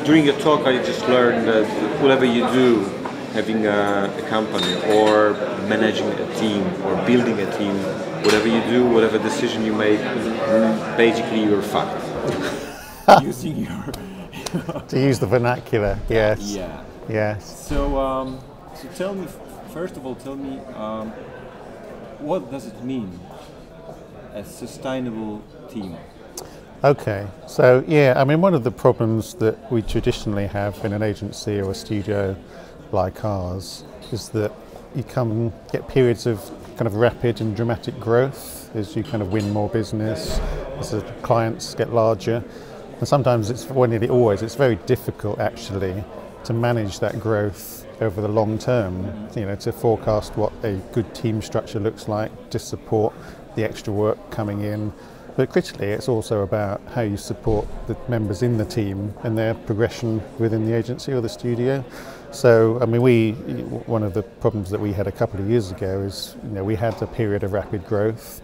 during your talk, I just learned that whatever you do, having a company or managing a team or building a team, whatever you do, whatever decision you make, basically you're fucked. Using your to use the vernacular, yes. Yeah. Yes. So, so tell me, first of all, what does it mean, a sustainable team? Okay, so yeah, I mean, one of the problems that we traditionally have in an agency or a studio like ours is that you get periods of kind of rapid and dramatic growth as you kind of win more business, as the clients get larger, and sometimes it's very difficult actually to manage that growth over the long term, to forecast what a good team structure looks like to support the extra work coming in. But critically, it's also about how you support the members in the team and their progression within the agency or the studio. So, I mean, one of the problems that we had a couple of years ago is, we had a period of rapid growth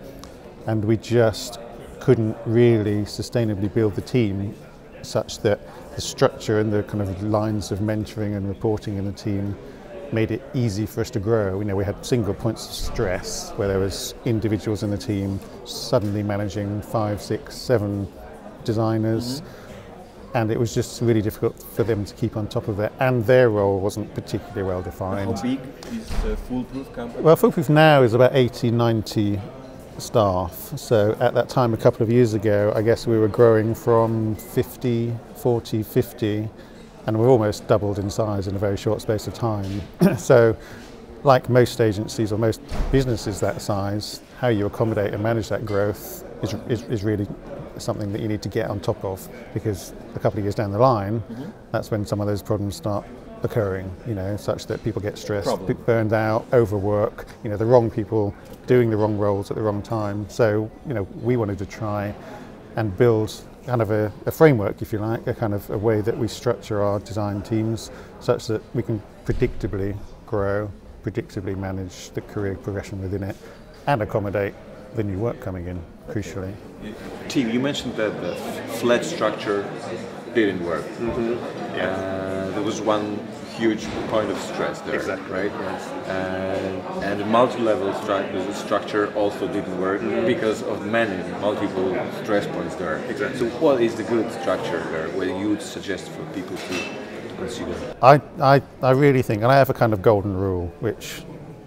and we just couldn't really sustainably build the team such that the structure and the kind of lines of mentoring and reporting in the team made it easy for us to grow. We had single points of stress where there was individuals in the team suddenly managing 5, 6, 7 designers, and it was just really difficult for them to keep on top of it, and their role wasn't particularly well defined. How big is Foolproof company? Well, Foolproof now is about 80, 90 staff. So at that time, a couple of years ago, I guess we were growing from 50, 40, 50, and we've almost doubled in size in a very short space of time. So, like most agencies or most businesses that size, how you accommodate and manage that growth is really something that you need to get on top of, because a couple of years down the line, that's when some of those problems start occurring, such that people get stressed, burned out, overwork, the wrong people doing the wrong roles at the wrong time. So, we wanted to try and build kind of a framework, if you like, a kind of a way that we structure our design teams such that we can predictably grow, predictably manage the career progression within it, and accommodate the new work coming in, crucially. Team, you mentioned that the flat structure didn't work. There was one huge point of stress there, right? Yes. And the multi-level structure also didn't work because of many multiple stress points there. Exactly. So what is the good structure there, where you would suggest for people to consider? I really think, and I have a kind of golden rule, which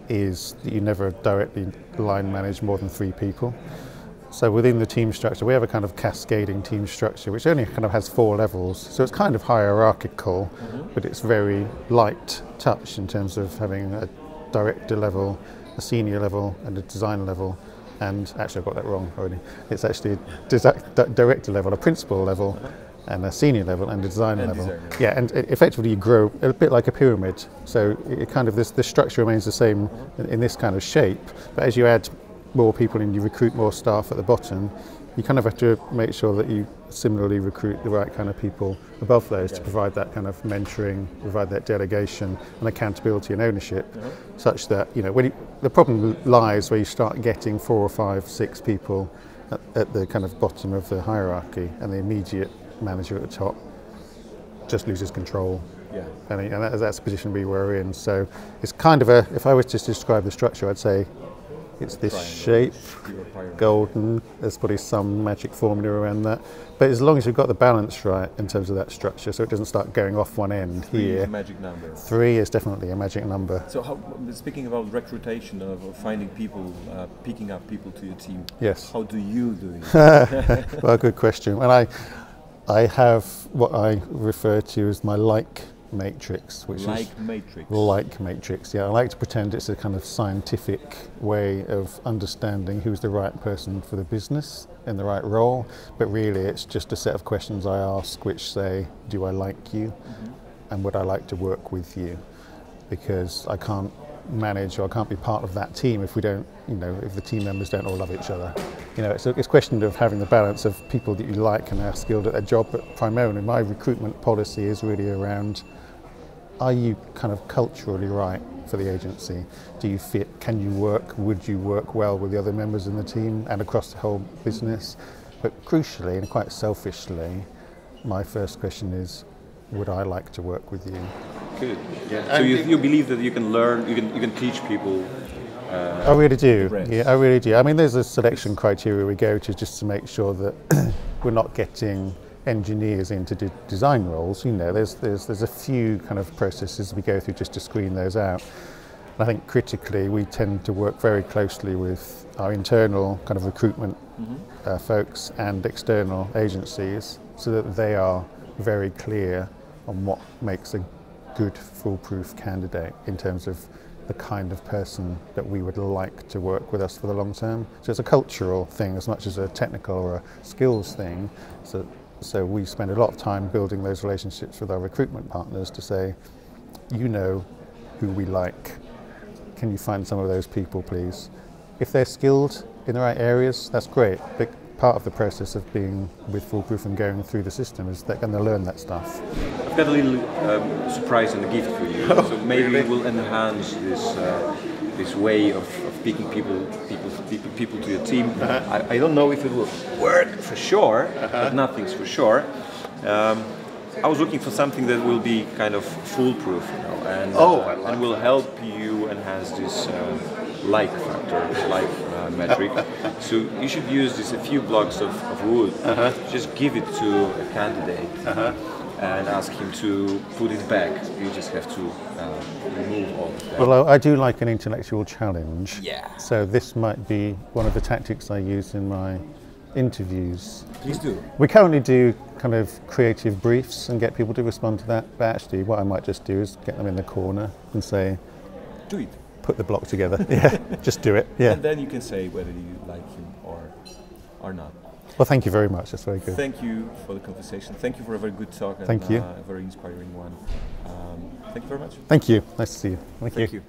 is that you never directly line manage more than 3 people. So within the team structure, we have a kind of cascading team structure, which only kind of has 4 levels. So it's kind of hierarchical, but it's very light touch in terms of having a director level, a senior level, and a design level. And actually, I've got that wrong already. It's actually a director level, a principal level, and a senior level, and a designer level. Yeah, and effectively you grow a bit like a pyramid. So it kind of the structure remains the same in this kind of shape, but as you add more people and you recruit more staff at the bottom, you kind of have to make sure that you similarly recruit the right kind of people above those to provide that kind of mentoring, provide that delegation and accountability and ownership, such that, the problem lies where you start getting 4 or 5, 6 people at the kind of bottom of the hierarchy, and the immediate manager at the top just loses control. Yeah. And that's the position we were in. So it's kind of if I was to describe the structure, I'd say it's this shape, golden. There's probably some magic formula around that. But as long as you've got the balance right in terms of that structure, so it doesn't start going off one end 3 here. Is a magic number. 3 is definitely a magic number. So speaking about recruitation, of finding people, picking up people to your team, yes. How do you do it? Well, good question. Well, I have what I refer to as my like matrix, which like matrix. Like matrix. Yeah, I like to pretend it's a kind of scientific way of understanding who's the right person for the business in the right role, but really it's just a set of questions I ask which say, do I like you, and would I like to work with you? Because I can't manage or I can't be part of that team if we don't, if the team members don't all love each other. It's a question of having the balance of people that you like and are skilled at their job, but primarily my recruitment policy is really around, are you kind of culturally right for the agency? Do you fit? Can you work? Would you work well with the other members in the team and across the whole business? But crucially and quite selfishly, my first question is, would I like to work with you? Good. Yeah. So you believe that you can learn, you can teach people. I really do. Yeah, I really do. I mean, there's a selection criteria we go to just to make sure that we're not getting engineers into design roles. You know, there's a few kind of processes we go through just to screen those out. I think critically we tend to work very closely with our internal kind of recruitment folks and external agencies so that they are very clear on what makes a good foolproof candidate in terms of the kind of person that we would like to work with us for the long term. So it's a cultural thing as much as a technical or a skills thing. So we spend a lot of time building those relationships with our recruitment partners to say, you know who we like. Can you find some of those people, please? If they're skilled in the right areas, that's great. But part of the process of being with Foolproof and going through the system is they're going to learn that stuff. I've got a little surprise and a gift for you. So maybe we'll enhance this way of picking people to your team. I don't know if it will work for sure, but nothing's for sure. I was looking for something that will be kind of foolproof, you know, and will help you enhance this like factor, like metric. So you should use this a few blocks of wood. Just give it to a candidate and ask him to put it back. You just have to remove all of that. Well, I do like an intellectual challenge. Yeah. So this might be one of the tactics I use in my interviews. Please do. We currently do kind of creative briefs and get people to respond to that, but actually what I might just do is get them in the corner and say, do it. Put the block together. Yeah, just do it. Yeah. And then you can say whether you like him or not. Well, thank you very much. That's very good. Thank you for the conversation. Thank you for a very good talk and thank you. A very inspiring one. Thank you very much. Thank you. Nice to see you. Thank you.